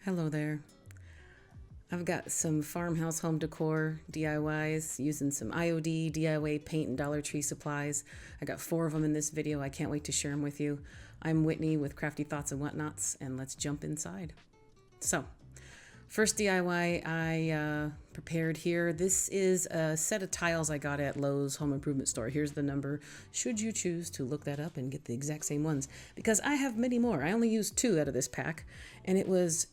Hello there. I've got some farmhouse home decor DIYs using some IOD, DIY paint, and Dollar Tree supplies. I got 4 of them in this video. I can't wait to share them with you. I'm Whitney with Crafty Thoughts and Whatnots, and let's jump inside. So, first DIY I prepared here. This is a set of tiles I got at Lowe's Home Improvement Store. Here's the number, should you choose to look that up and get the exact same ones, because I have many more. I only used 2 out of this pack, and it was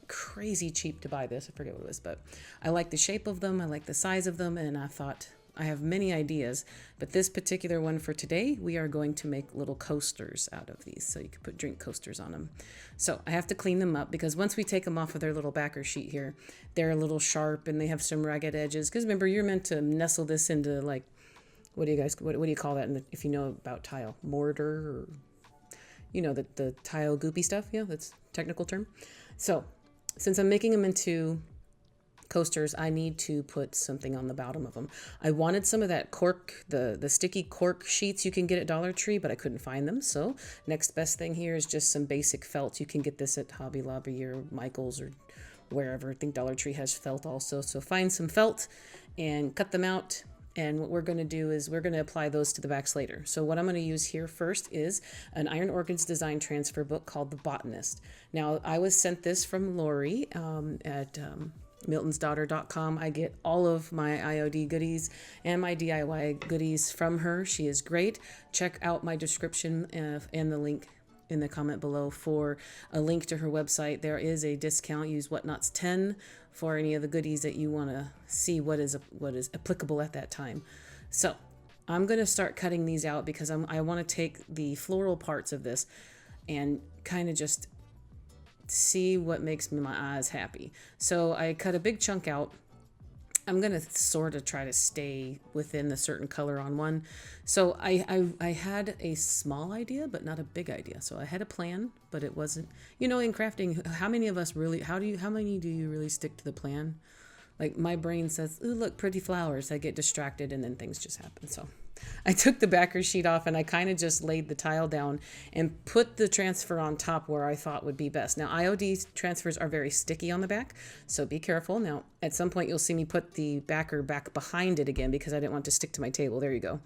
crazy cheap to buy this. I forget what it was, but I like the shape of them. I like the size of them, and I thought I have many ideas, but this particular one for today, we are going to make little coasters out of these, so you can put drink coasters on them. So I have to clean them up because once we take them off of their little backer sheet here, they're a little sharp and they have some ragged edges. Because remember, you're meant to nestle this into, like, what do you call that if you know about tile? Mortar, or the tile goopy stuff. Yeah, that's a technical term. So since I'm making them into coasters, I need to put something on the bottom of them. I wanted some of that cork, the sticky cork sheets you can get at Dollar Tree, but I couldn't find them. So next best thing here is just some basic felt. You can get this at Hobby Lobby or Michael's or wherever. I think Dollar Tree has felt also. So find some felt and cut them out. And what we're going to do is we're going to apply those to the backs later. So what I'm going to use here first is an Iron Organs design transfer book called The Botanist. Now, I was sent this from Lori at miltonsdaughter.com. I get all of my IOD goodies and my DIY goodies from her. She is great. Check out my description and the link in the comment below for a link to her website. There is a discount. Use Whatnots 10 for any of the goodies that you want to see what is applicable at that time. So I'm going to start cutting these out because I want to take the floral parts of this and kind of just see what makes my eyes happy. So I cut a big chunk out. I'm going to sort of try to stay within the certain color on one. So I had a small idea, but not a big idea. So I had a plan, but it wasn't, in crafting, how many of us really, how many do you really stick to the plan? Like my brain says, ooh, look, pretty flowers. I get distracted and then things just happen. So I took the backer sheet off and I kind of just laid the tile down and put the transfer on top where I thought would be best. Now, IOD transfers are very sticky on the back, so be careful. Now, at some point, you'll see me put the backer back behind it again because I didn't want to stick to my table. There you go.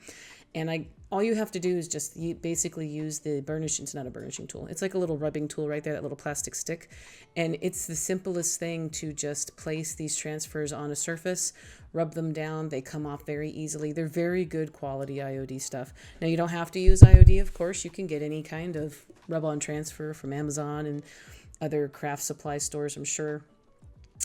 And all you have to do is just basically use the burnishing. It's not a burnishing tool. It's like a little rubbing tool right there, that little plastic stick. And it's the simplest thing to just place these transfers on a surface, rub them down. They come off very easily. They're very good quality IOD stuff. Now, you don't have to use IOD, of course. You can get any kind of rub-on transfer from Amazon and other craft supply stores, I'm sure.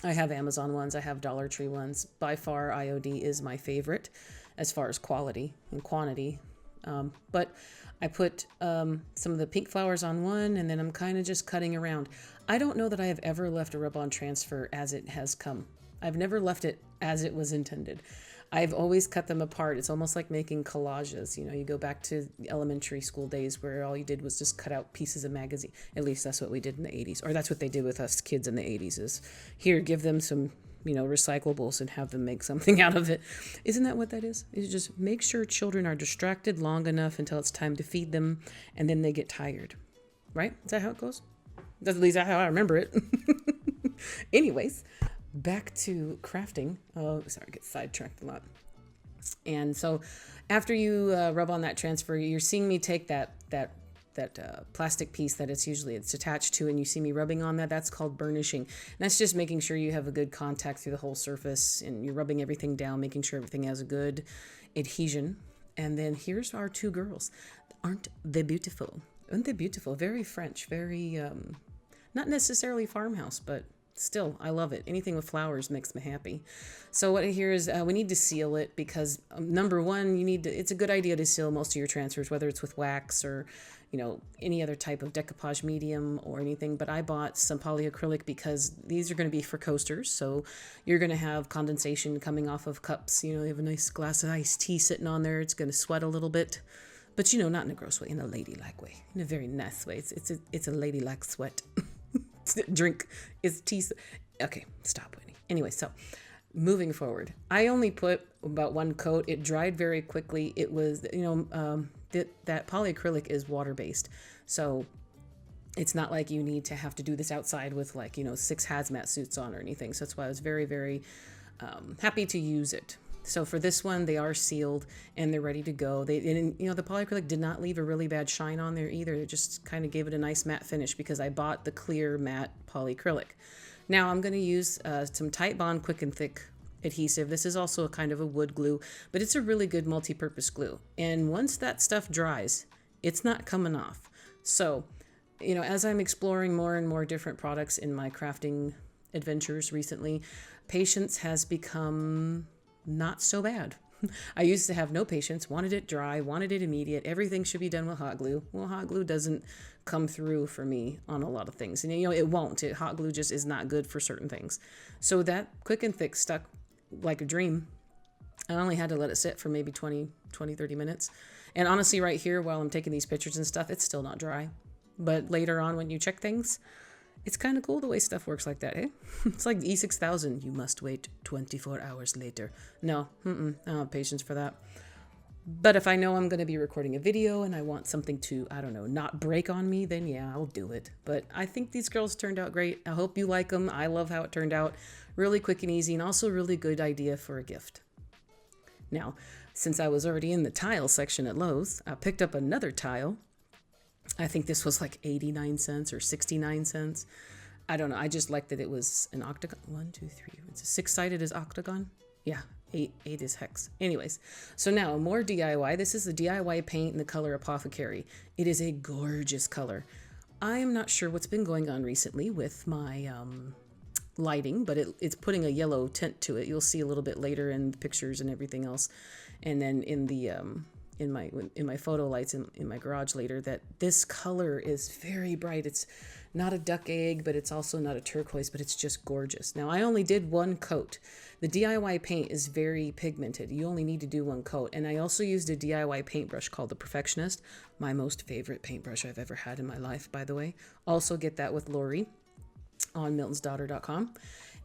I have Amazon ones. I have Dollar Tree ones. By far, IOD is my favorite as far as quality and quantity. But I put some of the pink flowers on one, and then I'm kind of just cutting around. I don't know that I have ever left a rub-on transfer as it has come. I've never left it as it was intended. I've always cut them apart. It's almost like making collages. You go back to elementary school days where all you did was just cut out pieces of magazine. At least that's what we did in the 80s. Or that's what they did with us kids in the 80s is, here, give them some, recyclables and have them make something out of it. Isn't that what that is? It's just make sure children are distracted long enough until it's time to feed them, and then they get tired. Right? Is that how it goes? That's at least how I remember it. Anyways, back to crafting. Oh, sorry, I get sidetracked a lot. And so after you rub on that transfer, you're seeing me take that plastic piece that it's attached to, and you see me rubbing on that. That's called burnishing. And that's just making sure you have a good contact through the whole surface, and you're rubbing everything down, making sure everything has a good adhesion. And then here's our 2 girls. Aren't they beautiful? Aren't they beautiful? Very French, very, not necessarily farmhouse, but still, I love it. Anything with flowers makes me happy. So what I hear is we need to seal it because number one, it's a good idea to seal most of your transfers, whether it's with wax or, any other type of decoupage medium or anything. But I bought some polyacrylic because these are going to be for coasters. So you're going to have condensation coming off of cups. You have a nice glass of iced tea sitting on there. It's going to sweat a little bit, but not in a gross way, in a ladylike way, in a very nice way. It's a ladylike sweat. Drink is tea. Okay, stop, Whitney. Anyway, so moving forward, I only put about 1 coat. It dried very quickly. It was, that polyacrylic is water-based. So It's not like you need to have to do this outside with like, 6 hazmat suits on or anything. So that's why I was very, very happy to use it. So for this one, they are sealed and they're ready to go. The polyacrylic did not leave a really bad shine on there either. It just kind of gave it a nice matte finish because I bought the clear matte polyacrylic. Now I'm going to use some Titebond Quick and Thick adhesive. This is also a kind of a wood glue, but it's a really good multi-purpose glue. And once that stuff dries, it's not coming off. So as I'm exploring more and more different products in my crafting adventures recently, patience has become not so bad. I used to have no patience, wanted it dry, wanted it immediate. Everything should be done with hot glue. Well, hot glue doesn't come through for me on a lot of things. And it won't. Hot glue just is not good for certain things. So that Quick and Thick stuck like a dream. I only had to let it sit for maybe 30 minutes. And honestly, right here, while I'm taking these pictures and stuff, it's still not dry. But later on, when you check things, it's kind of cool the way stuff works like that, eh? It's like the E6000. You must wait 24 hours later. No, I don't have patience for that. But if I know I'm going to be recording a video and I want something to, not break on me, then yeah, I'll do it. But I think these girls turned out great. I hope you like them. I love how it turned out. Really quick and easy, and also really good idea for a gift. Now, since I was already in the tile section at Lowe's, I picked up another tile. I think this was like 89 cents or 69 cents. I don't know. I just liked that it was an octagon. 1, 2, 3. It's a 6-sided is octagon. Yeah, 8 is hex. Anyways, so now more DIY. This is the DIY paint in the color Apothecary. It is a gorgeous color. I am not sure what's been going on recently with my lighting, but it's putting a yellow tint to it. You'll see a little bit later in the pictures and everything else. And then in the in my photo lights in my garage later, that this color is very bright. It's not a duck egg, but it's also not a turquoise, but it's just gorgeous. Now I only did one coat. The DIY paint is very pigmented. You only need to do one coat. And I also used a DIY paintbrush called the Perfectionist, my most favorite paintbrush I've ever had in my life, by the way. Also get that with Lori on miltonsdaughter.com.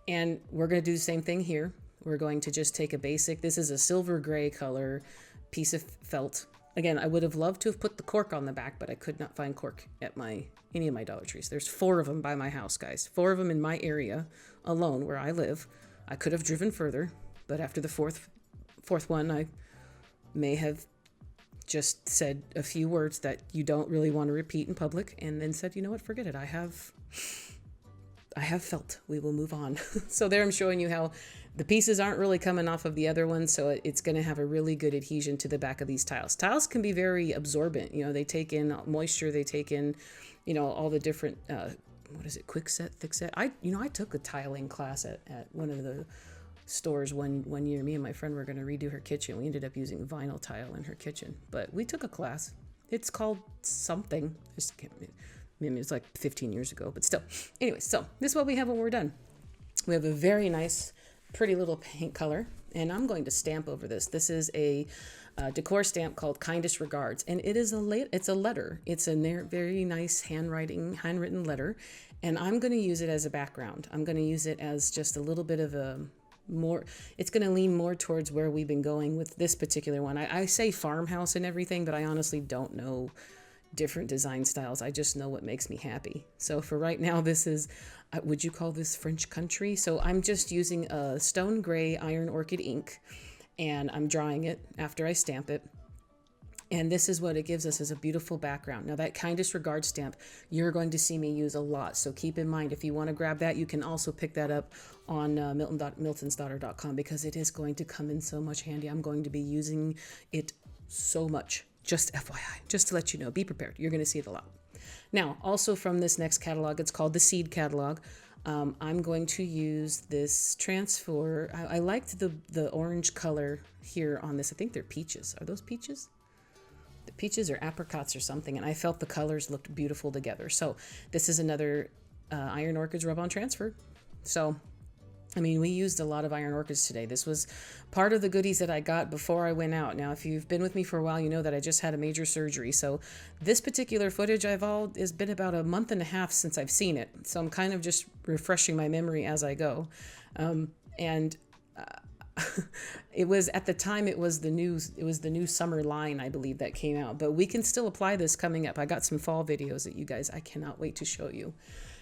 And we're going to do the same thing here. We're going to just take a basic, this is a silver gray color piece of felt. Again, I would have loved to have put the cork on the back, but I could not find cork at any of my Dollar Trees. There's 4 of them by my house, guys. 4 of them in my area alone where I live. I could have driven further, but after the fourth one, I may have just said a few words that you don't really want to repeat in public, and then said, you know what, forget it. I have felt. We will move on. So there I'm showing you how the pieces aren't really coming off of the other one, so it's going to have a really good adhesion to the back of these tiles. Tiles can be very absorbent. They take in moisture. They take in, all the different, quick set, thick set. I took a tiling class at one of the stores one year. Me and my friend were going to redo her kitchen. We ended up using vinyl tile in her kitchen, but we took a class. It's called something. I just can't remember. I mean, it was like 15 years ago, but still. Anyway, so this is what we have when we're done. We have a very nice, pretty little paint color, and I'm going to stamp over this. This is a Decor stamp called Kindest Regards, and it's a letter. It's a very nice handwritten letter, and I'm going to use it as a background. I'm going to use it as just a little bit of it's going to lean more towards where we've been going with this particular one. I say farmhouse and everything, but I honestly don't know different design styles. I just know what makes me happy. So for right now, this is, would you call this French country? So I'm just using a stone gray iron orchid ink, and I'm drying it after I stamp it. And this is what it gives us as a beautiful background. Now that Kindest Regard stamp, you're going to see me use a lot. So keep in mind, if you want to grab that, you can also pick that up on miltonsdaughter.com, because it is going to come in so much handy. I'm going to be using it so much. Just FYI, just to let you know, be prepared. You're going to see it a lot. Now, also from this next catalog, it's called the Seed Catalog. I'm going to use this transfer. I liked the orange color here on this. I think they're peaches. Are those peaches? The peaches or apricots or something. And I felt the colors looked beautiful together. So this is another Iron Orchids Rub-On Transfer. So I mean, we used a lot of iron orchids today. This was part of the goodies that I got before I went out. Now, if you've been with me for a while, you know that I just had a major surgery. So this particular footage has been about a month and a half since I've seen it. So I'm kind of just refreshing my memory as I go. And It was at the time, it was the new summer line, I believe, that came out, but we can still apply this coming up. I got some fall videos that you guys, I cannot wait to show you.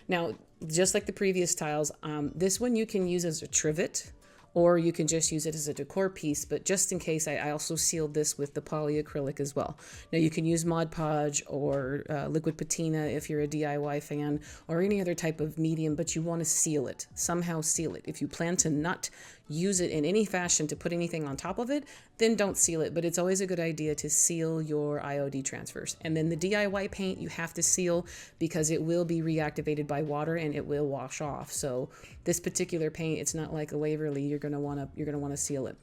Now, just like the previous tiles, this one you can use as a trivet, or you can just use it as a decor piece, but just in case, I also sealed this with the polyacrylic as well. Now you can use Mod Podge or liquid patina if you're a DIY fan, or any other type of medium, but you want to seal it, somehow seal it. If you plan to not use it in any fashion to put anything on top of it, then don't seal it, but it's always a good idea to seal your IOD transfers. And then the DIY paint you have to seal because it will be reactivated by water and it will wash off. So this particular paint, it's not like a Waverly, you're gonna wanna seal it.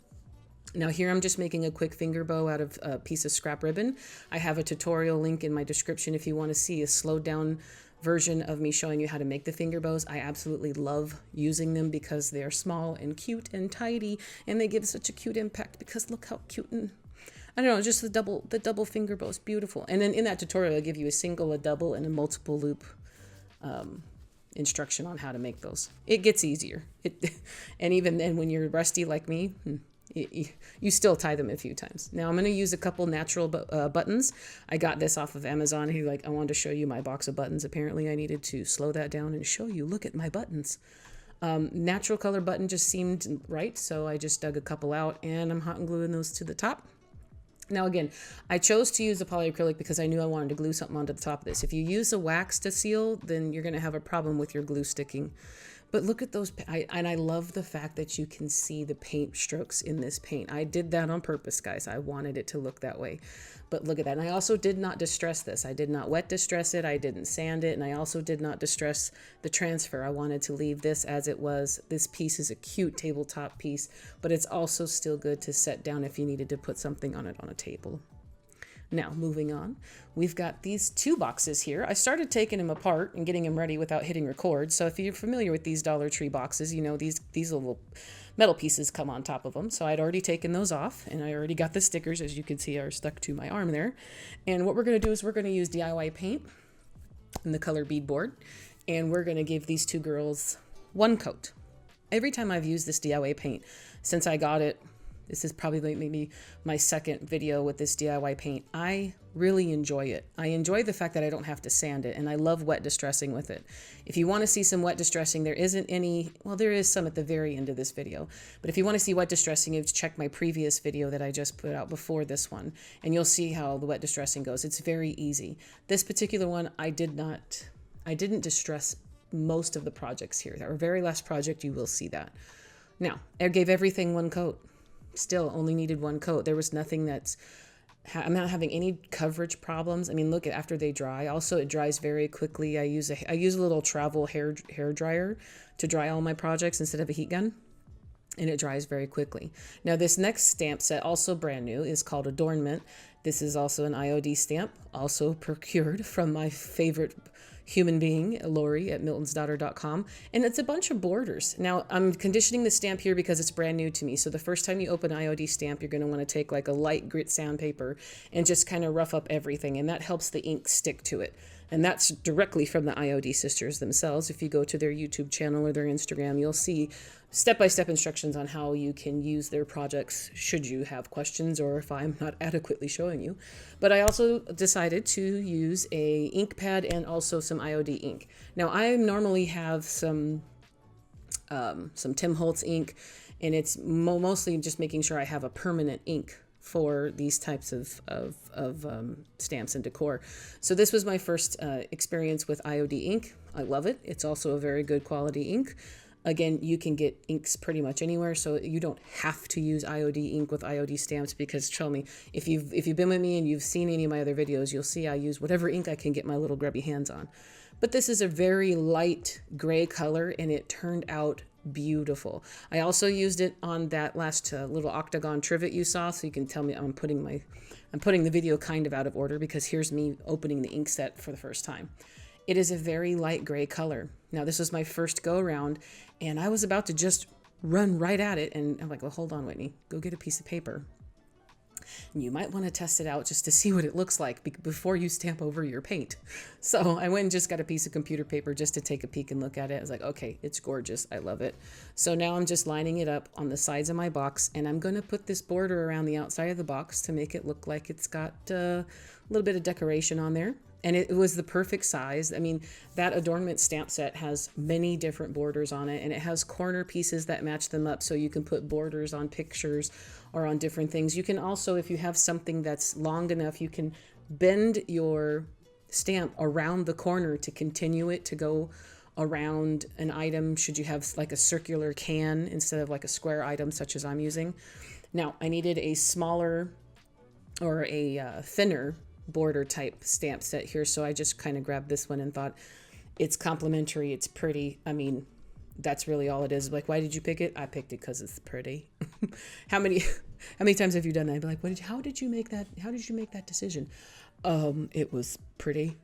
Now here I'm just making a quick finger bow out of a piece of scrap ribbon. I have a tutorial link in my description if you want to see a slowed down version of me showing you how to make the finger bows. I absolutely love using them because they're small and cute and tidy, and they give such a cute impact because look how cute, and I don't know, just the double finger bows, beautiful. And then in that tutorial I'll give you a single, a double, and a multiple loop instruction on how to make those. It gets easier. And even then, when you're rusty like me, you still tie them a few times. Now I'm going to use a couple natural buttons. I got this off of Amazon. I wanted to show you my box of buttons. Apparently I needed to slow that down and show you, look at my buttons. Natural color button just seemed right, so I just dug a couple out and I'm hot and gluing those to the top. Now again, I chose to use the polyacrylic because I knew I wanted to glue something onto the top of this. If you use a wax to seal, then you're going to have a problem with your glue sticking. But look at those, and I love the fact that you can see the paint strokes in this paint. I did that on purpose, guys. I wanted it to look that way. But look at that. And I also did not distress this. I did not wet distress it. I didn't sand it. And I also did not distress the transfer. I wanted to leave this as it was. This piece is a cute tabletop piece, but it's also still good to set down if you needed to put something on it on a table. Now, moving on, we've got these two boxes here. I started taking them apart and getting them ready without hitting record. So if you're familiar with these Dollar Tree boxes, you know these little metal pieces come on top of them. So I'd already taken those off, and I already got the stickers, as you can see, are stuck to my arm there. And what we're going to do is we're going to use DIY paint in the color beadboard, and we're going to give these two girls one coat. Every time I've used this DIY paint since I got it, this is probably like maybe my second video with this DIY paint, I really enjoy it. I enjoy the fact that I don't have to sand it, and I love wet distressing with it. If you want to see some wet distressing, there isn't any, well, there is some at the very end of this video, but if you want to see wet distressing, you have to check my previous video that I just put out before this one, and you'll see how the wet distressing goes. It's very easy. This particular one, I didn't distress most of the projects here. Our very last project, you will see that. Now, I gave everything one coat. Still only needed one coat. There was nothing I'm not having any coverage problems. I mean, look at after they dry. Also, it dries very quickly. I use a little travel hair dryer to dry all my projects instead of a heat gun, and it dries very quickly. Now, this next stamp set, also brand new, is called Adornment. This is also an IOD stamp, also procured from my favorite human being, Lori at miltonsdaughter.com, and it's a bunch of borders. Now, I'm conditioning the stamp here because it's brand new to me. So the first time you open IOD stamp, you're going to want to take like a light grit sandpaper and just kind of rough up everything, and that helps the ink stick to it. And that's directly from the IOD sisters themselves. If you go to their YouTube channel or their Instagram, you'll see step-by-step instructions on how you can use their projects should you have questions or if I'm not adequately showing you. But I also decided to use a ink pad and also some IOD ink. Now, I normally have some Tim Holtz ink, and it's mostly just making sure I have a permanent ink for these types of stamps and decor. So this was my first experience with IOD ink. I love it. It's also a very good quality ink. Again, you can get inks pretty much anywhere, so you don't have to use IOD ink with IOD stamps, because tell me, if you've been with me and you've seen any of my other videos, you'll see I use whatever ink I can get my little grubby hands on. But this is a very light gray color, and it turned out beautiful. I also used it on that last little octagon trivet you saw, so you can tell me I'm putting the video kind of out of order, because here's me opening the ink set for the first time. It is a very light gray color. Now, this was my first go around, and I was about to just run right at it, and I'm like, well, hold on, Whitney, go get a piece of paper. And you might want to test it out just to see what it looks like before you stamp over your paint. So I went and just got a piece of computer paper just to take a peek and look at it. I was like, okay, it's gorgeous. I love it. So now I'm just lining it up on the sides of my box, and I'm going to put this border around the outside of the box to make it look like it's got a little bit of decoration on there. And it was the perfect size. I mean, that adornment stamp set has many different borders on it, and it has corner pieces that match them up, so you can put borders on pictures or on different things. You can also, if you have something that's long enough, you can bend your stamp around the corner to continue it to go around an item, should you have like a circular can instead of like a square item such as I'm using. Now, I needed a smaller or a thinner border type stamp set here, so I just kind of grabbed this one and thought it's complimentary, it's pretty. I mean, that's really all it is. Like, why did you pick it? I picked it because it's pretty. how many times have you done that? I'd be like, how did you make that decision? It was pretty.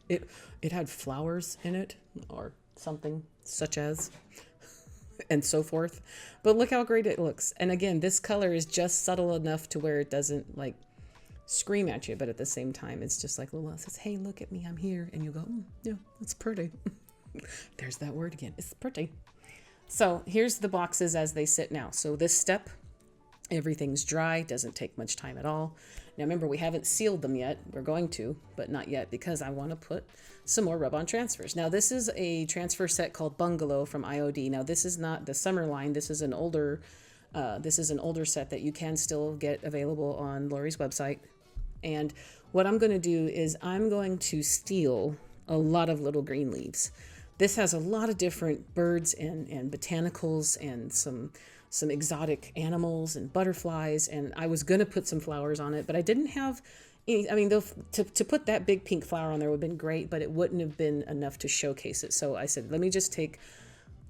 It had flowers in it or something such as, and so forth. But look how great it looks. And again, this color is just subtle enough to where it doesn't like scream at you, but at the same time, it's just like little, it says, hey, look at me, I'm here. And you go, yeah, it's pretty. There's that word again. It's pretty. So here's the boxes as they sit now. So this step, everything's dry, doesn't take much time at all. Now remember, we haven't sealed them yet. We're going to, but not yet, because I want to put some more rub-on transfers. Now this is a transfer set called Bungalow from IOD. Now this is not the summer line. This is an older set that you can still get available on Lori's website. And what I'm going to do is I'm going to steal a lot of little green leaves. This has a lot of different birds and botanicals and some exotic animals and butterflies. And I was going to put some flowers on it, but I didn't have any. I mean, to put that big pink flower on there would have been great, but it wouldn't have been enough to showcase it. So I said, let me just take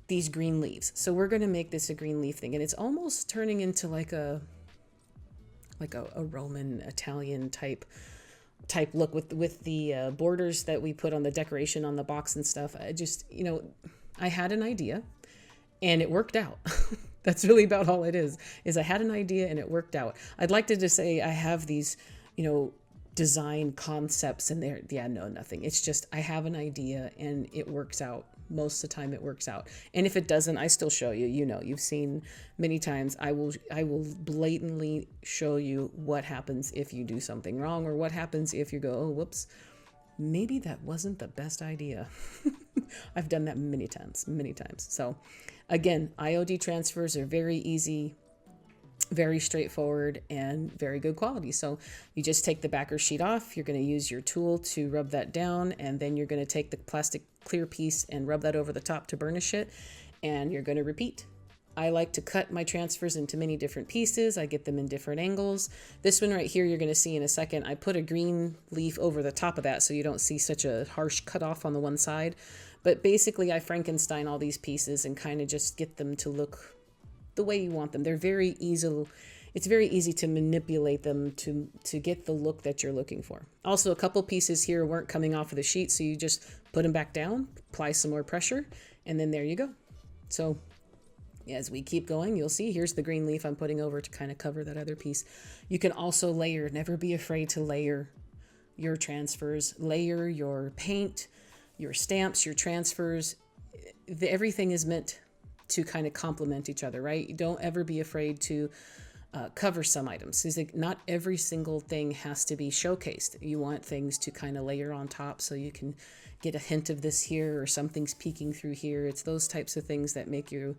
these green leaves. So we're going to make this a green leaf thing. And it's almost turning into like a Roman Italian type look with the borders that we put on the decoration on the box and stuff. I just, I had an idea and it worked out. That's really about all it is I had an idea and it worked out. I'd like to just say I have these, design concepts in there. Yeah, no, nothing. It's just, I have an idea and it works out. Most of the time it works out. And if it doesn't, I still show you. You've seen many times, I will blatantly show you what happens if you do something wrong, or what happens if you go, oh, whoops, maybe that wasn't the best idea. I've done that many times. So again, IOD transfers are very easy, very straightforward, and very good quality. So you just take the backer sheet off. You're going to use your tool to rub that down, and then you're going to take the plastic clear piece and rub that over the top to burnish it, and you're going to repeat. I like to cut my transfers into many different pieces. I get them in different angles. This one right here, you're going to see in a second, I put a green leaf over the top of that so you don't see such a harsh cutoff on the one side. But basically, I Frankenstein all these pieces and kind of just get them to look the way you want them. They're very easy. It's very easy to manipulate them to get the look that you're looking for. Also, a couple pieces here weren't coming off of the sheet, so you just put them back down, apply some more pressure, and then there you go. So as we keep going, you'll see here's the green leaf I'm putting over to kind of cover that other piece. You can also layer. Never be afraid to layer your transfers. Layer your paint, your stamps, your transfers. Everything is meant to kind of complement each other, right? Don't ever be afraid to cover some items. It's like not every single thing has to be showcased. You want things to kind of layer on top so you can get a hint of this here, or something's peeking through here. It's those types of things that make you,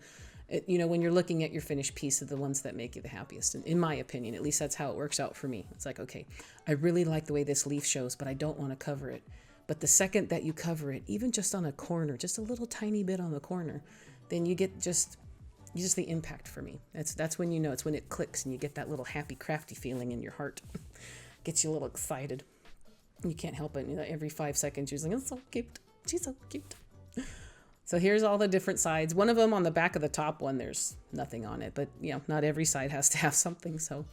when you're looking at your finished piece, are the ones that make you the happiest. And in my opinion, at least that's how it works out for me. It's like, okay, I really like the way this leaf shows, but I don't want to cover it. But the second that you cover it, even just on a corner, just a little tiny bit on the corner, then you get just the impact for me. That's when it's when it clicks and you get that little happy, crafty feeling in your heart. Gets you a little excited. You can't help it. Every 5 seconds you're like, oh, so cute. She's so cute. So here's all the different sides. One of them on the back of the top one, there's nothing on it, but not every side has to have something. So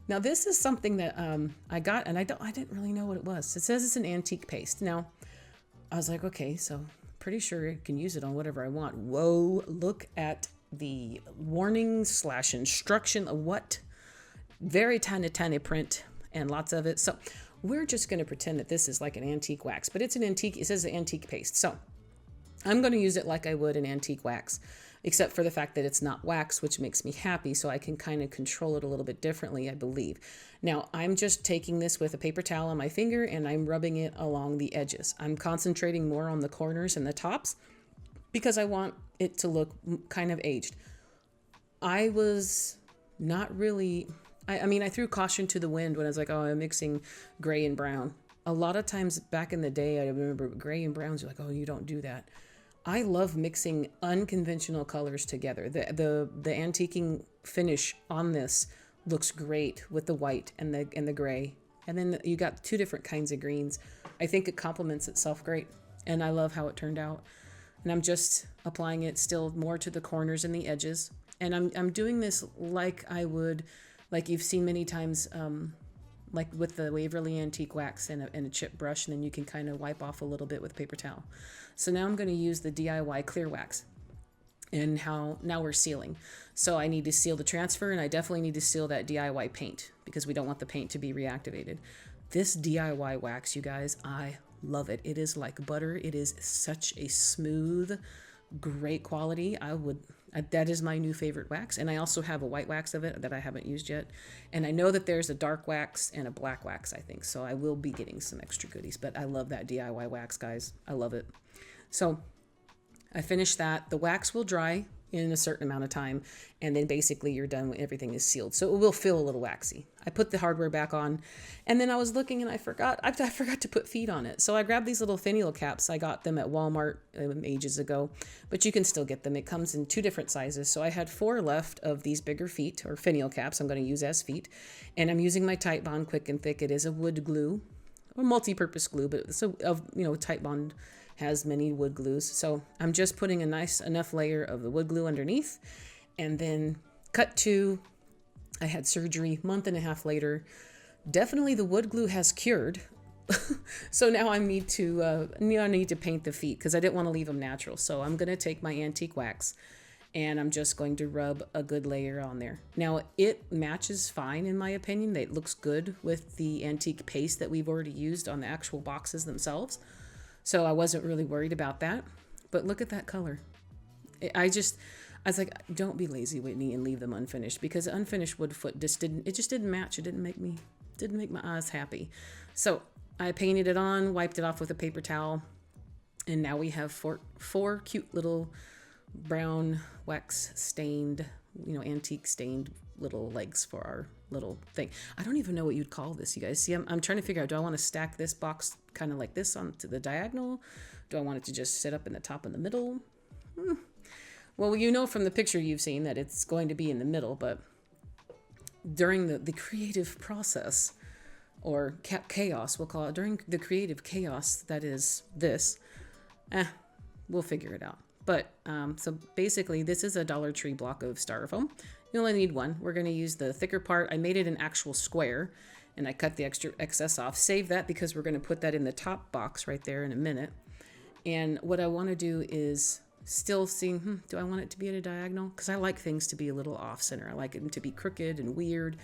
now this is something that I got, and I didn't really know what it was. It says it's an antique paste. Now I was like, okay, so pretty sure I can use it on whatever I want. Whoa, look at the warning / instruction of what very tiny print and lots of it. So we're just going to pretend that this is like an antique wax, but it's an antique, it says antique paste. So I'm going to use it like I would an antique wax, except for the fact that it's not wax, which makes me happy. So I can kind of control it a little bit differently, I believe. Now I'm just taking this with a paper towel on my finger and I'm rubbing it along the edges. I'm concentrating more on the corners and the tops because I want it to look kind of aged. I was not really, I mean, I threw caution to the wind when I was like, oh, I'm mixing gray and brown. A lot of times back in the day, I remember gray and browns, you're like, oh, you don't do that. I love mixing unconventional colors together. The antiquing finish on this looks great with the white and the gray. And then you got two different kinds of greens. I think it complements itself great. And I love how it turned out. And I'm just applying it still more to the corners and the edges. And I'm doing this like I would, like you've seen many times, like with the Waverly Antique Wax and a chip brush, and then you can kind of wipe off a little bit with paper towel. So now I'm going to use the DIY clear wax. And now we're sealing. So I need to seal the transfer, and I definitely need to seal that DIY paint because we don't want the paint to be reactivated. This DIY wax, you guys, I love it. It is like butter. It is such a smooth, great quality. That is my new favorite wax. And I also have a white wax of it that I haven't used yet. And I know that there's a dark wax and a black wax, I think. So I will be getting some extra goodies. But I love that DIY wax, guys. I love it. So I finished that. The wax will dry in a certain amount of time. And then basically you're done when everything is sealed. So it will feel a little waxy. I put the hardware back on. And then I was looking and I forgot to put feet on it. So I grabbed these little finial caps. I got them at Walmart ages ago. But you can still get them. It comes in two different sizes. So I had 4 left of these bigger feet or finial caps I'm going to use as feet. And I'm using my Titebond Quick and Thick. It is a wood glue or multi-purpose glue. But so Titebond has many wood glues. So I'm just putting a nice enough layer of the wood glue underneath. And then cut to, I had surgery a month and a half later. Definitely the wood glue has cured. So now I need to paint the feet because I didn't want to leave them natural. So I'm going to take my antique wax and I'm just going to rub a good layer on there. Now it matches fine in my opinion. It looks good with the antique paste that we've already used on the actual boxes themselves. So I wasn't really worried about that. But look at that color. I was like, don't be lazy, Whitney, and leave them unfinished because unfinished wood foot just didn't match. It didn't make my eyes happy. So I painted it on, wiped it off with a paper towel, and now we have four cute little brown wax stained, antique stained little legs for our little thing. I don't even know what you'd call this, you guys. See, I'm trying to figure out, do I want to stack this box kind of like this onto the diagonal? Do I want it to just sit up in the top in the middle? Well, from the picture you've seen that it's going to be in the middle, but during the creative process or chaos, we'll call it, during the creative chaos that is this, we'll figure it out. But so basically this is a Dollar Tree block of styrofoam. You only need one. We're going to use the thicker part. I made it an actual square and I cut the excess off. Save that because we're going to put that in the top box right there in a minute. And what I want to do is still see, do I want it to be at a diagonal? Because I like things to be a little off center. I like them to be crooked and weird.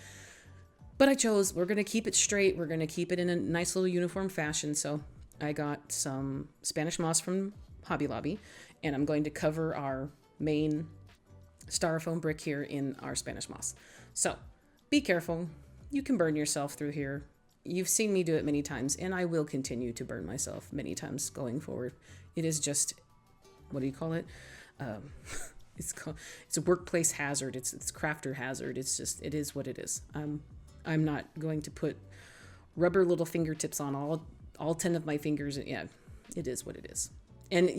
But I chose, we're going to keep it straight. We're going to keep it in a nice little uniform fashion. So I got some Spanish moss from Hobby Lobby. And I'm going to cover our main styrofoam brick here in our Spanish moss. So be careful. You can burn yourself through here. You've seen me do it many times, and I will continue to burn myself many times going forward. It is just, what do you call it? It's a workplace hazard. It's crafter hazard. It's just, it is what it is. I'm not going to put rubber little fingertips on all 10 of my fingers. Yeah, it is what it is. And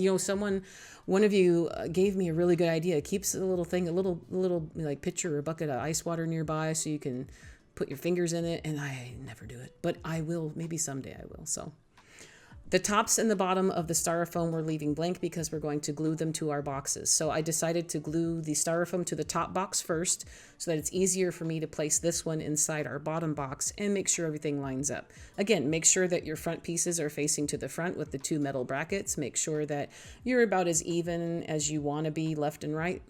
one of you gave me a really good idea. It keeps a little like pitcher or bucket of ice water nearby so you can put your fingers in it. And I never do it, but I will. Maybe someday I will. So the tops and the bottom of the styrofoam we're leaving blank because we're going to glue them to our boxes. So I decided to glue the styrofoam to the top box first so that it's easier for me to place this one inside our bottom box and make sure everything lines up. Again, make sure that your front pieces are facing to the front with the 2 metal brackets. Make sure that you're about as even as you want to be left and right.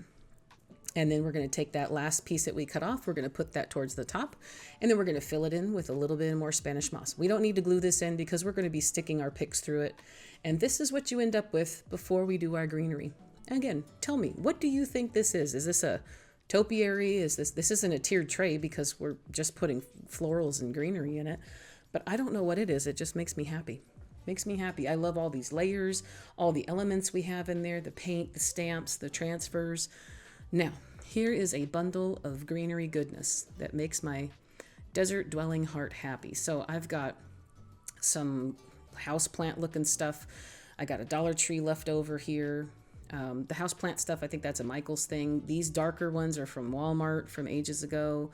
And then we're going to take that last piece that we cut off, we're going to put that towards the top, and then we're going to fill it in with a little bit more Spanish moss. We don't need to glue this in because we're going to be sticking our picks through it. And this is what you end up with before we do our greenery. Again, tell me, what do you think this is? Is this a topiary? This isn't a tiered tray because we're just putting florals and greenery in it. But I don't know what it is. It just makes me happy. Makes me happy. I love all these layers, all the elements we have in there, the paint, the stamps, the transfers. Now, here is a bundle of greenery goodness that makes my desert dwelling heart happy. So I've got some houseplant looking stuff. I got a Dollar Tree left over here. The houseplant stuff, I think that's a Michael's thing. These darker ones are from Walmart from ages ago.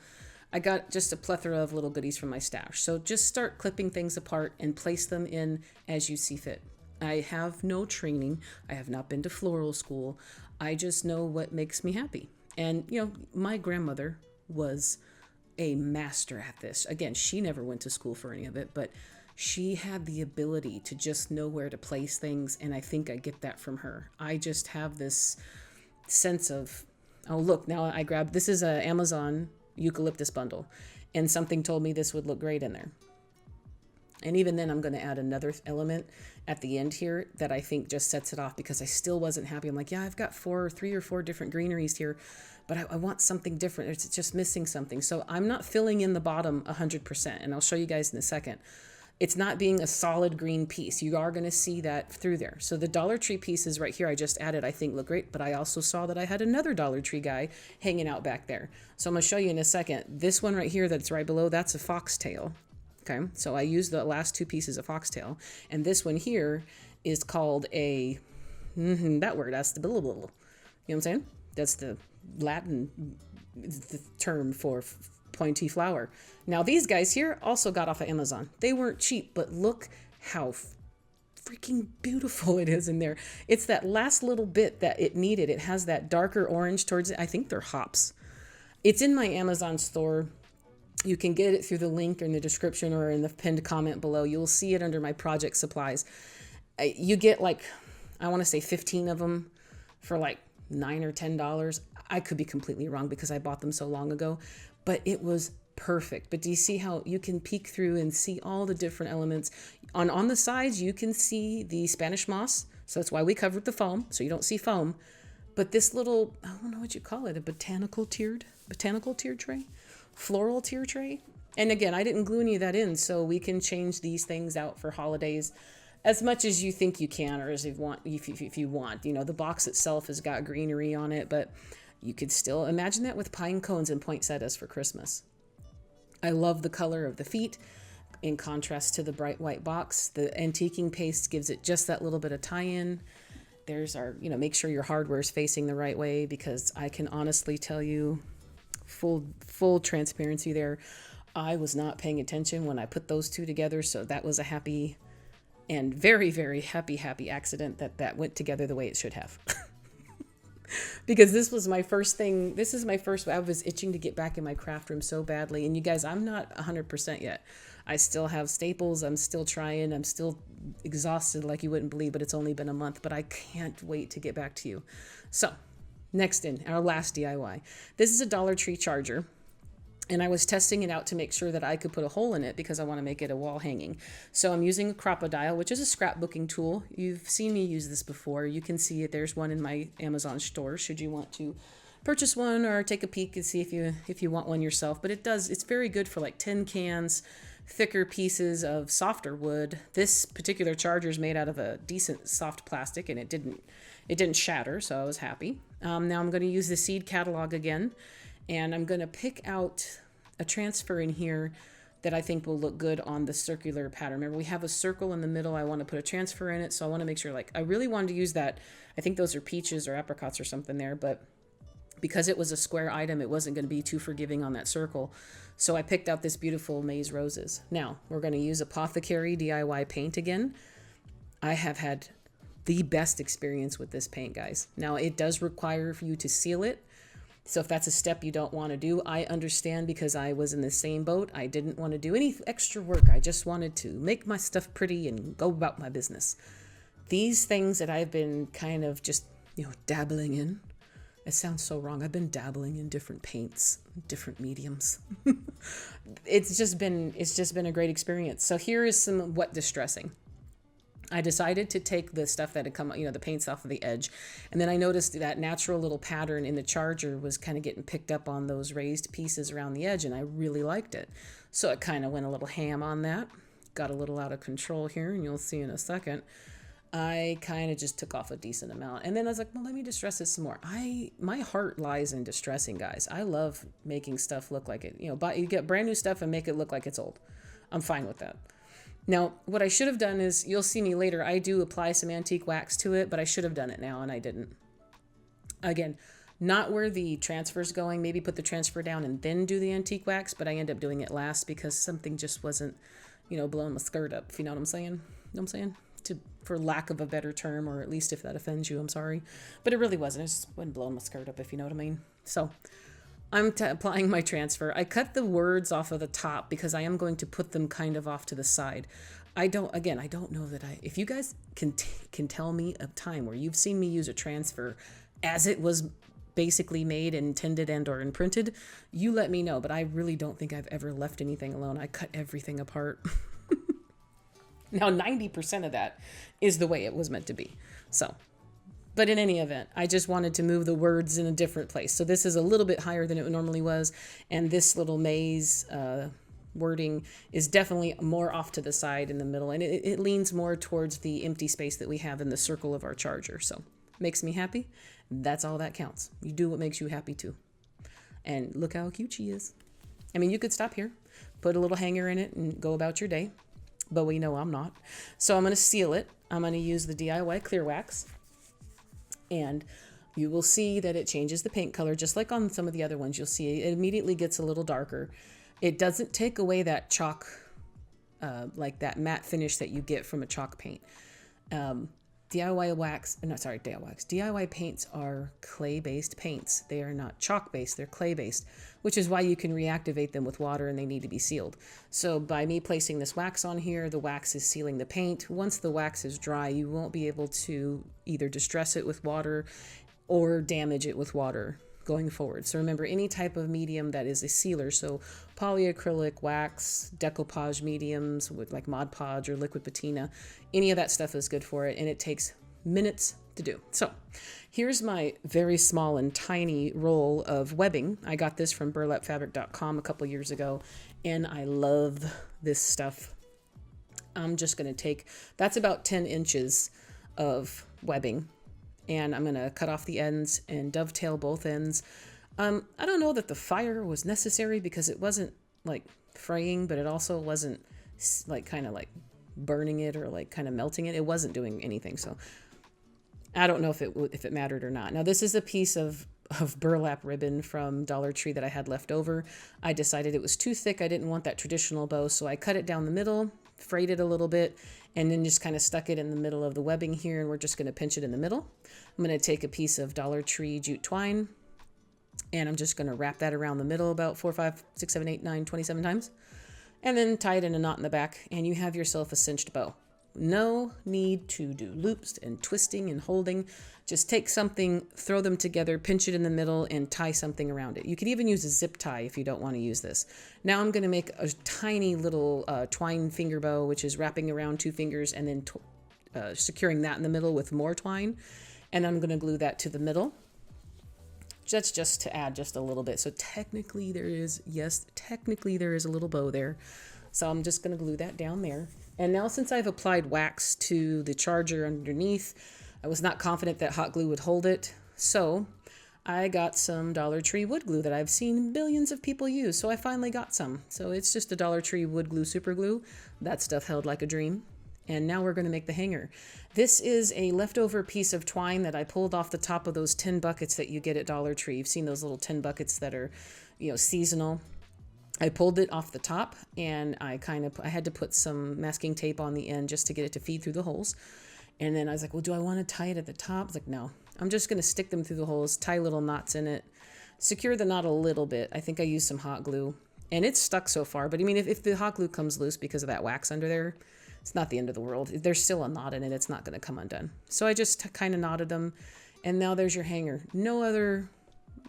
I got just a plethora of little goodies from my stash. So just start clipping things apart and place them in as you see fit. I have no training. I have not been to floral school. I just know what makes me happy. And, you know, my grandmother was a master at this. Again, she never went to school for any of it, but she had the ability to just know where to place things. And I think I get that from her. I just have this sense of, oh, look, now I grabbed, this is a Amazon eucalyptus bundle, and something told me this would look great in there. And even then, I'm going to add another element at the end here that I think just sets it off, because I still wasn't happy. I'm like, yeah, I've got 3 or 4 different greeneries here, but I want something different. It's just missing something. So I'm not filling in the bottom 100%. And I'll show you guys in a second. It's not being a solid green piece. You are going to see that through there. So the Dollar Tree pieces right here I just added, I think look great, but I also saw that I had another Dollar Tree guy hanging out back there. So I'm going to show you in a second. This one right here that's right below, that's a foxtail. Okay, so I used the last 2 pieces of foxtail. And this one here is called a, that word, that's the blah, blah, blah. You know what I'm saying? That's the Latin the term for pointy flower. Now these guys here also got off of Amazon. They weren't cheap, but look how freaking beautiful it is in there. It's that last little bit that it needed. It has that darker orange towards it. I think they're hops. It's in my Amazon store. You can get it through the link in the description or in the pinned comment below. You'll see it under my project supplies. You get like, I want to say 15 of them for like $9 or $10. I could be completely wrong because I bought them so long ago, but it was perfect. But do you see how you can peek through and see all the different elements? On the sides, you can see the Spanish moss. So that's why we covered the foam, so you don't see foam. But this little, I don't know what you call it, a botanical tiered tray? Floral tier tray. And again, I didn't glue any of that in, so we can change these things out for holidays as much as you think you can, or as you want, if you want. You know, the box itself has got greenery on it, but you could still imagine that with pine cones and poinsettias for Christmas. I love the color of the feet in contrast to the bright white box. The antiquing paste gives it just that little bit of tie-in. There's our, make sure your hardware is facing the right way, because I can honestly tell you, full transparency there, I was not paying attention when I put those 2 together. So that was a happy and very, very happy accident that went together the way it should have. Because this was my first thing. This is my first, I was itching to get back in my craft room so badly. And you guys, I'm not 100% yet. I still have staples. I'm still trying. I'm still exhausted like you wouldn't believe, but it's only been a month. But I can't wait to get back to you. So next in, our last DIY. This is a Dollar Tree charger. And I was testing it out to make sure that I could put a hole in it because I want to make it a wall hanging. So I'm using a crocodile, which is a scrapbooking tool. You've seen me use this before. You can see it. There's one in my Amazon store should you want to purchase one or take a peek and see if you want one yourself. But it's very good for like tin cans, thicker pieces of softer wood. This particular charger is made out of a decent soft plastic, and it didn't shatter, so I was happy. Now I'm going to use the seed catalog again. And I'm going to pick out a transfer in here that I think will look good on the circular pattern. Remember, we have a circle in the middle. I want to put a transfer in it. So I want to make sure, I really wanted to use that. I think those are peaches or apricots or something there. But because it was a square item, it wasn't going to be too forgiving on that circle. So I picked out this beautiful maize roses. Now, we're going to use Apothecary DIY paint again. I have had the best experience with this paint, guys. Now, it does require for you to seal it. So if that's a step you don't want to do, I understand, because I was in the same boat. I didn't want to do any extra work. I just wanted to make my stuff pretty and go about my business. These things that I've been kind of just, dabbling in, It sounds so wrong. I've been dabbling in different paints, different mediums. It's just been a great experience. So here is some wet distressing. I decided to take the stuff that had come, the paints off of the edge. And then I noticed that natural little pattern in the charger was kind of getting picked up on those raised pieces around the edge, and I really liked it. So I kind of went a little ham on that. Got a little out of control here, and you'll see in a second. I kind of just took off a decent amount. And then I was like, well, let me distress this some more. My heart lies in distressing, guys. I love making stuff look like it. You get brand new stuff and make it look like it's old. I'm fine with that. Now, what I should have done is, you'll see me later, I do apply some antique wax to it, but I should have done it now, and I didn't. Again, not where the transfer's going. Maybe put the transfer down and then do the antique wax, but I end up doing it last because something just wasn't, blowing my skirt up, if you know what I'm saying. You know what I'm saying? For lack of a better term, or at least if that offends you, I'm sorry. But it really wasn't. It just wasn't blowing my skirt up, if you know what I mean. So I'm applying my transfer. I cut the words off of the top because I am going to put them kind of off to the side. I don't know that if you guys can tell me a time where you've seen me use a transfer as it was basically made, intended, and or imprinted, you let me know. But I really don't think I've ever left anything alone. I cut everything apart. Now, 90% of that is the way it was meant to be. So, but in any event, I just wanted to move the words in a different place. So this is a little bit higher than it normally was. And this little maze wording is definitely more off to the side in the middle. And it leans more towards the empty space that we have in the circle of our charger. So makes me happy. That's all that counts. You do what makes you happy too. And look how cute she is. I mean, you could stop here, put a little hanger in it and go about your day. But we know I'm not. So I'm going to seal it. I'm going to use the DIY clear wax. And you will see that it changes the paint color, just like on some of the other ones. You'll see it immediately gets a little darker. It doesn't take away that chalk, like that matte finish that you get from a chalk paint. DIY paints are clay-based paints. They are not chalk-based, they're clay-based, which is why you can reactivate them with water and they need to be sealed. So by me placing this wax on here, the wax is sealing the paint. Once the wax is dry, you won't be able to either distress it with water or damage it with water going forward. So remember, any type of medium that is a sealer, so polyacrylic, wax, decoupage mediums with like Mod Podge or liquid patina, any of that stuff is good for it, and it takes minutes to do. So here's my very small and tiny roll of webbing. I got this from burlapfabric.com a couple years ago, and I love this stuff. I'm just going to take, that's about 10 inches of webbing, and I'm going to cut off the ends and dovetail both ends. I don't know that the fire was necessary because it wasn't like fraying, but it also wasn't like kind of like burning it or like kind of melting it. It wasn't doing anything. So I don't know if it mattered or not. Now this is a piece of burlap ribbon from Dollar Tree that I had left over. I decided it was too thick. I didn't want that traditional bow. So I cut it down the middle, frayed it a little bit, and then just kind of stuck it in the middle of the webbing here, and we're just going to pinch it in the middle. I'm going to take a piece of Dollar Tree jute twine, and I'm just going to wrap that around the middle about 4, 5, 6, 7, 8, 9, 27 times, and then tie it in a knot in the back, and you have yourself a cinched bow. No need to do loops and twisting and holding. Just take something, throw them together, pinch it in the middle, and tie something around it. You could even use a zip tie if you don't want to use this. Now I'm going to make a tiny little twine finger bow, which is wrapping around 2 fingers and then securing that in the middle with more twine. And I'm going to glue that to the middle. That's just to add just a little bit. So technically there is a little bow there. So I'm just going to glue that down there. And now since I've applied wax to the charger underneath, I was not confident that hot glue would hold it. So I got some Dollar Tree wood glue that I've seen billions of people use. So I finally got some. So it's just a Dollar Tree wood glue super glue. That stuff held like a dream. And now we're going to make the hanger. This is a leftover piece of twine that I pulled off the top of those tin buckets that you get at Dollar Tree. You've seen those little tin buckets that are, seasonal. I pulled it off the top, and I had to put some masking tape on the end just to get it to feed through the holes. And then I was like, well, do I want to tie it at the top? I was like, no, I'm just going to stick them through the holes, tie little knots in it, secure the knot a little bit. I think I used some hot glue, and it's stuck so far. But I mean, if the hot glue comes loose because of that wax under there, it's not the end of the world. There's still a knot in it. It's not going to come undone. So I just kind of knotted them, and now there's your hanger. No other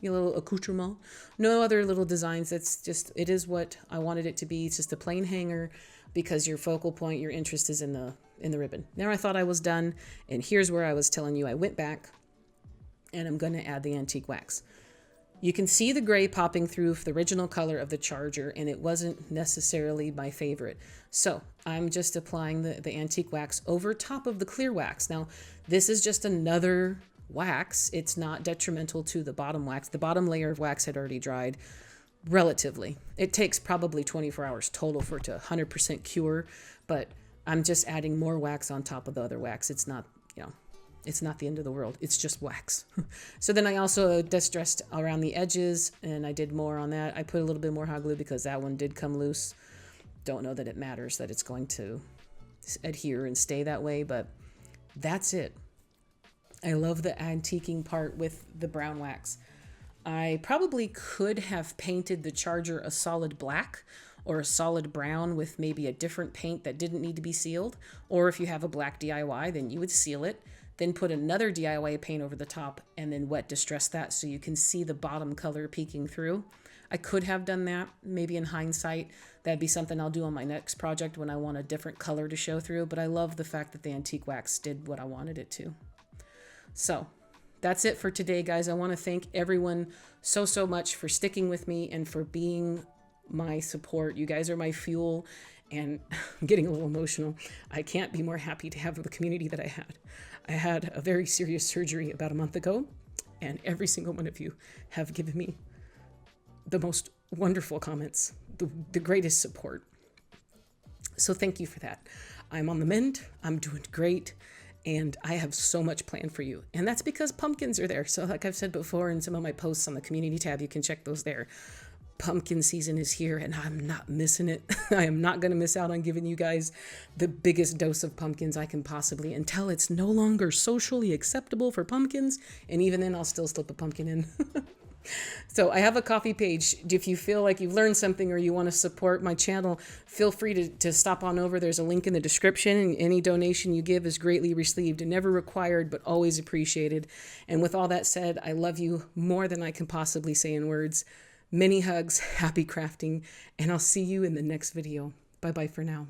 a little accoutrement. No other little designs. That's just, it is what I wanted it to be. It's just a plain hanger because your focal point, your interest is in the ribbon. Now I thought I was done, and here's where I was telling you I went back and I'm going to add the antique wax. You can see the gray popping through the original color of the charger, and it wasn't necessarily my favorite. So I'm just applying the antique wax over top of the clear wax. Now, this is just another wax. It's not detrimental to the bottom wax. The bottom layer of wax had already dried relatively. It takes probably 24 hours total for it to 100% cure, but I'm just adding more wax on top of the other wax. It's not, it's not the end of the world. It's just wax. So then I also distressed around the edges, and I did more on that. I put a little bit more hot glue because that one did come loose. Don't know that it matters that it's going to adhere and stay that way, but that's it. I love the antiquing part with the brown wax. I probably could have painted the charger a solid black or a solid brown with maybe a different paint that didn't need to be sealed. Or if you have a black DIY, then you would seal it, then put another DIY paint over the top and then wet distress that so you can see the bottom color peeking through. I could have done that. Maybe in hindsight, that'd be something I'll do on my next project when I want a different color to show through. But I love the fact that the antique wax did what I wanted it to. So that's it for today, guys. I want to thank everyone so much for sticking with me and for being my support. You guys are my fuel, and I'm getting a little emotional. I can't be more happy to have the community that I had. I had a very serious surgery about a month ago, and every single one of you have given me the most wonderful comments, the greatest support. So thank you for that. I'm on the mend. I'm doing great. And I have so much planned for you. And that's because pumpkins are there. So like I've said before in some of my posts on the community tab, you can check those there. Pumpkin season is here, and I'm not missing it. I am not going to miss out on giving you guys the biggest dose of pumpkins I can possibly, until it's no longer socially acceptable for pumpkins. And even then, I'll still slip a pumpkin in. So I have a coffee page. If you feel like you've learned something or you want to support my channel, feel free to stop on over. There's a link in the description, and any donation you give is greatly received and never required, but always appreciated. And with all that said, I love you more than I can possibly say in words. Many hugs, happy crafting, and I'll see you in the next video. Bye-bye for now.